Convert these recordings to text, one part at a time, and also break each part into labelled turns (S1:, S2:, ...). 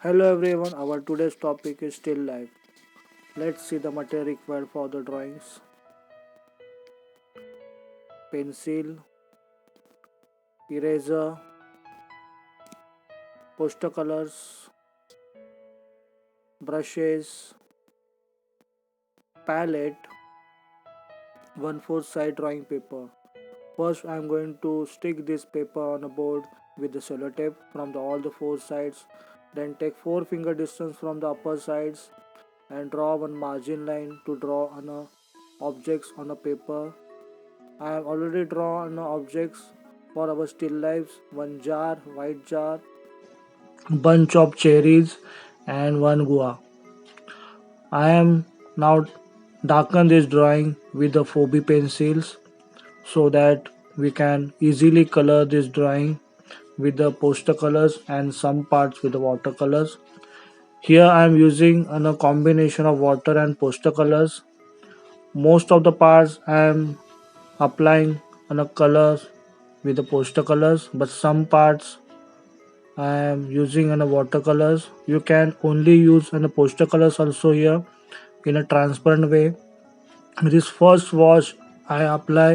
S1: Hello everyone, our today's topic is still life. Let's see the material required for the drawings. Pencil, eraser, poster colors, brushes, palette, 1/4 side drawing paper. First I am going to stick this paper on a board with the sellotape from all the four sides. Then take 4 finger distance from the upper sides and draw one margin line to draw on a objects on a paper. I have already drawn objects for our still lifes, one jar, white jar, bunch of cherries and one guava. I am now darken this drawing with the 4B pencils so that we can easily color this drawing with the poster colors and some parts with the watercolors. Here I am using a combination of water and poster colors. Most of the parts I am applying on a colors with the poster colors, but some parts I am using on a watercolors. You can only use on a poster colors also here in a transparent way. This first wash I apply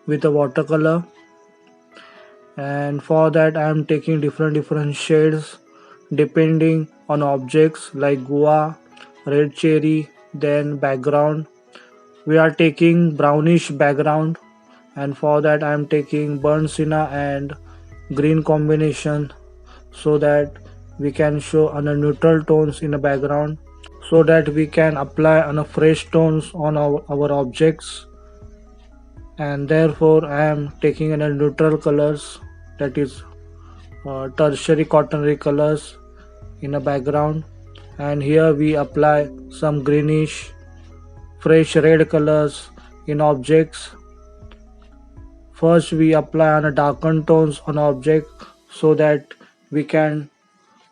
S1: with a watercolor, and for that I am taking different shades depending on objects like guava, red cherry, then background. We are taking brownish background, and for that I am taking burnt sienna and green combination so that we can show on a neutral tones in the background so that we can apply on a fresh tones on our objects, and therefore I am taking in a neutral colors, that is tertiary quaternary colors in a background, and here we apply some greenish fresh red colors in objects. First we apply on a darkened tones on object so that we can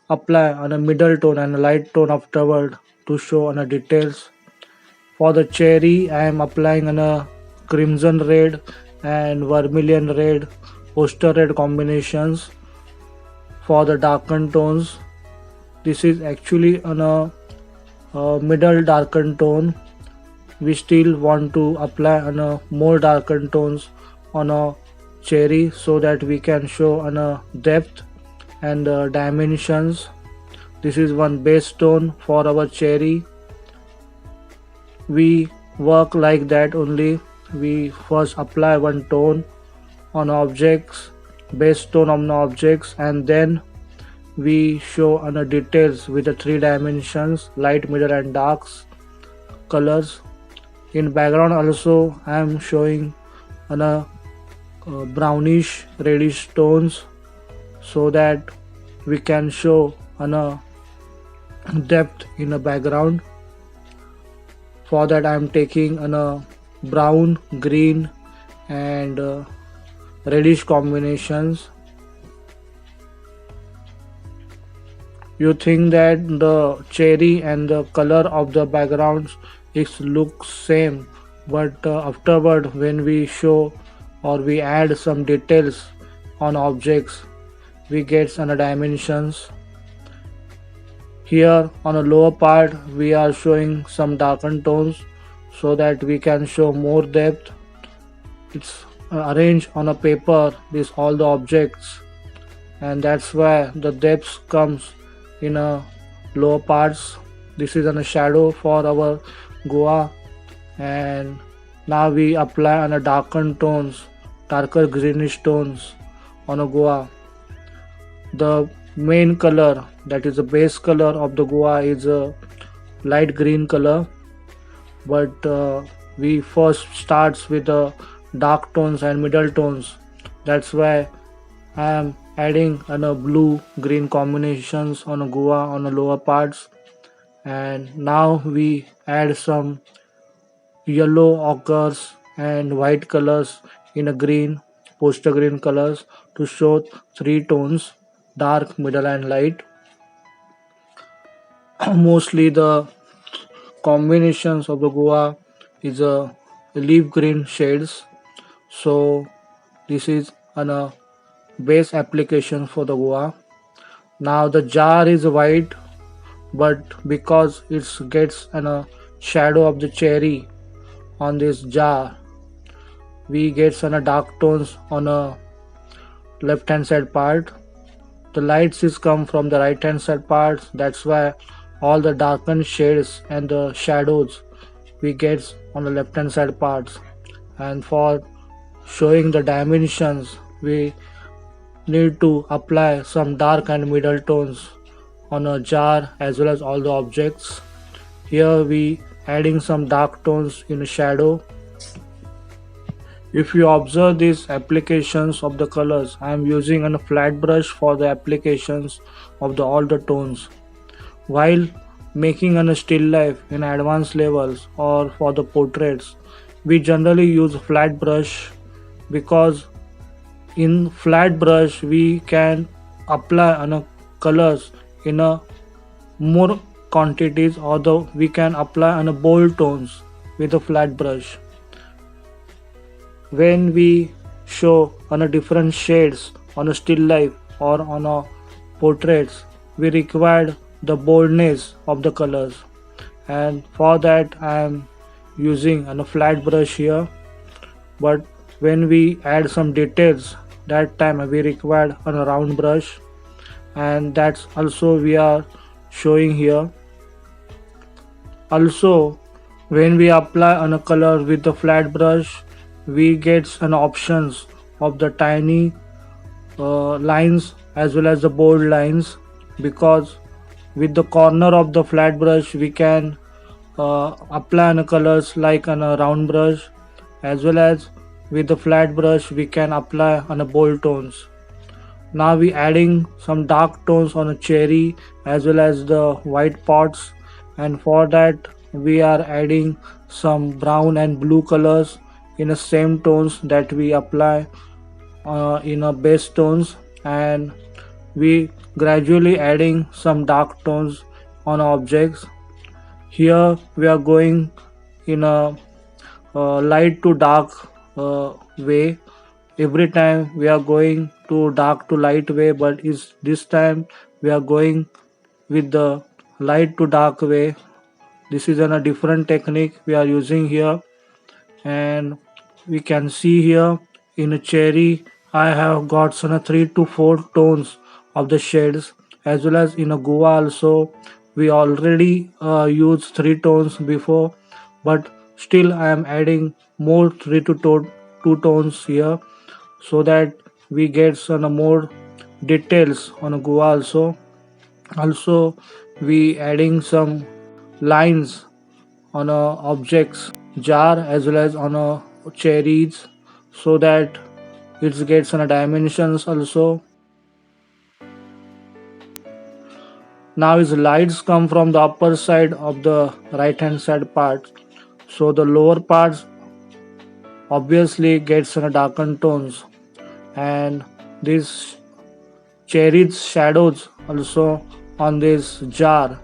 S1: apply on a middle tone and a light tone afterward to show on a details. For the cherry I am applying on a crimson red and vermilion red, poster red combinations. For the darkened tones, this is actually on a middle darkened tone. We still want to apply on a more darkened tones on a cherry so that we can show on a depth and dimensions. This is one base tone for our cherry. We work like that only. We first apply one tone on objects, base tone on objects, and then we show on the details with the three dimensions, light, middle and darks colors. In background also I am showing on a brownish reddish tones so that we can show on a depth in the background. For that I am taking on a brown, green and reddish combinations. You think that the cherry and the color of the backgrounds is looks same, but afterward when we show or we add some details on objects, we get some dimensions. Here on a lower part we are showing some darkened tones so that we can show more depth. It's arranged on a paper, this all the objects, and that's why the depth comes in a lower parts. This is on a shadow for our Goa, and now we apply on a darkened tones, darker greenish tones on a Goa. The main color, that is the base color of the Goa, is a light green color, but we first starts with the dark tones and middle tones. That's why I am adding on a blue green combinations on a Goa on the lower parts, and now we add some yellow ochres and white colors in a green, poster green colors to show three tones, dark, middle and light. Mostly the combinations of the Goa is a leaf green shades, so this is an base application for the Goa. Now the jar is white but because it gets a shadow of the cherry on this jar, we get some dark tones on a left hand side part. The lights is come from the right hand side parts. That's why all the darkened shades and the shadows we get on the left hand side parts. And for showing the dimensions, we need to apply some dark and middle tones on a jar as well as all the objects. Here we adding some dark tones in a shadow. If you observe these applications of the colors, I am using a flat brush for the applications of the all the tones. While making a still life in advanced levels or for the portraits, we generally use flat brush because in flat brush we can apply colors in a more quantities, although we can apply on a bold tones with a flat brush. When we show on a different shades on a still life or on a portraits, we require the boldness of the colors, and for that I am using a flat brush here. But when we add some details, that time we require a round brush, and that's also we are showing here. Also, when we apply on a color with the flat brush, we get an options of the tiny lines as well as the bold lines, because with the corner of the flat brush we can apply on a colors like on a round brush, as well as with the flat brush we can apply on a bold tones. Now we adding some dark tones on a cherry as well as the white pots, and for that we are adding some brown and blue colors in the same tones that we apply in a base tones, and we gradually adding some dark tones on objects. Here we are going in a light to dark way. Every time we are going to dark to light way, but is this time we are going with the light to dark way. This is a different technique we are using here, and we can see here in a cherry I have got some 3 to 4 tones of the shades, as well as in a guava also we already used 3 tones before, but still I am adding more 3 to 2 tones here, so that we get some more details on a guava also. Also we adding some lines on a objects jar as well as on a cherries, so that it gets on a dimensions also. Now his lights come from the upper side of the right hand side part, so the lower parts obviously gets on a darkened tones, and these cherries shadows also on this jar.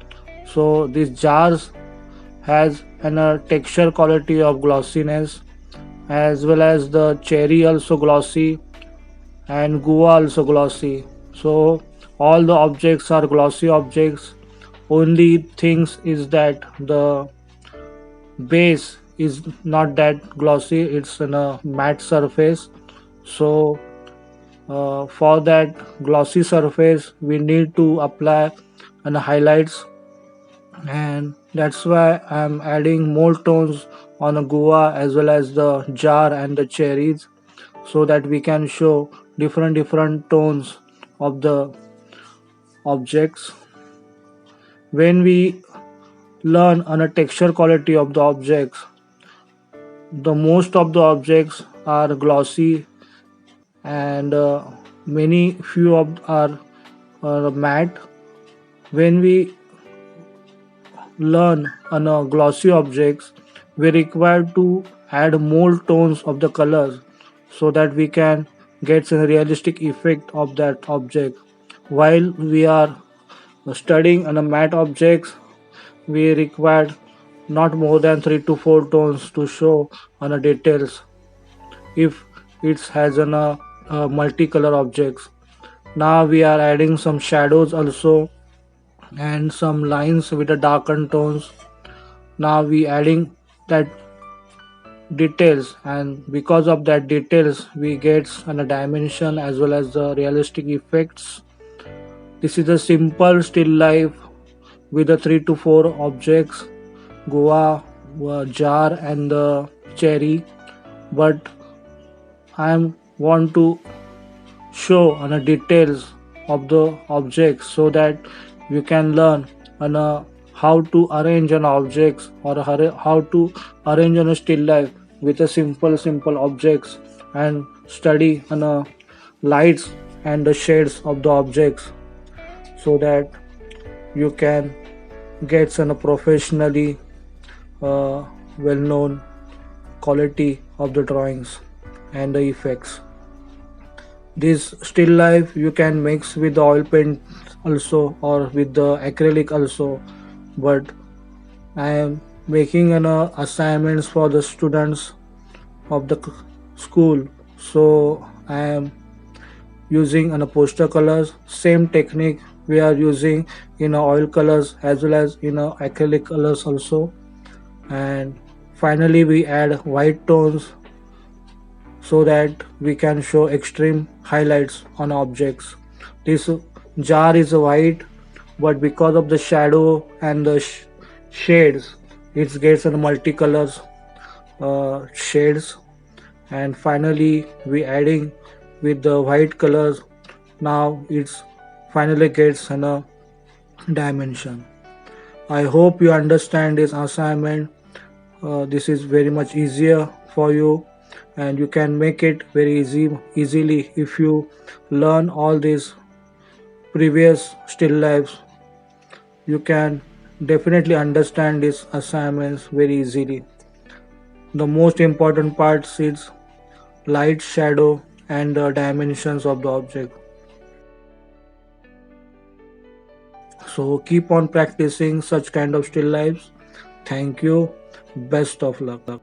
S1: So these jars has a texture quality of glossiness, as well as the cherry also glossy and guava also glossy. So all the objects are glossy objects. Only things is that the base is not that glossy, it's in a matte surface. So for that glossy surface we need to apply and highlights, and that's why I'm adding more tones on a guava as well as the jar and the cherries, so that we can show different tones of the objects. When we learn on a texture quality of the objects, the most of the objects are glossy, and many few of are matte. When we learn on a glossy objects, we require to add more tones of the colors, so that we can get a realistic effect of that object. While we are studying on a matte objects, we require not more than 3 to 4 tones to show on a details if it has multicolor objects. Now we are adding some shadows also and some lines with the darkened tones. Now we adding that details, and because of that details we get on a dimension as well as the realistic effects. This is a simple still life with the 3 to 4 objects: Goa, jar, and the cherry. But I am want to show on the details of the objects so that you can learn on how to arrange an objects, or how to arrange on a still life with a simple objects, and study on lights and the shades of the objects, so that you can get some professionally well known quality of the drawings and the effects. This still life you can mix with the oil paint also, or with the acrylic also, but I am making an assignments for the students of the school, so I am using an poster colors, same technique we are using in oil colors as well as in acrylic colors also. And finally we add white tones so that we can show extreme highlights on objects. This jar is white, but because of the shadow and the shades, it gets in multicolors shades. And finally, we adding with the white colors. Now it's finally gets in a dimension. I hope you understand this assignment. This is very much easier for you, and you can make it very easily if you learn all these previous still lives. You can definitely understand these assignments very easily. The most important parts is light, shadow, and the dimensions of the object. So keep on practicing such kind of still lives. Thank you. Best of luck.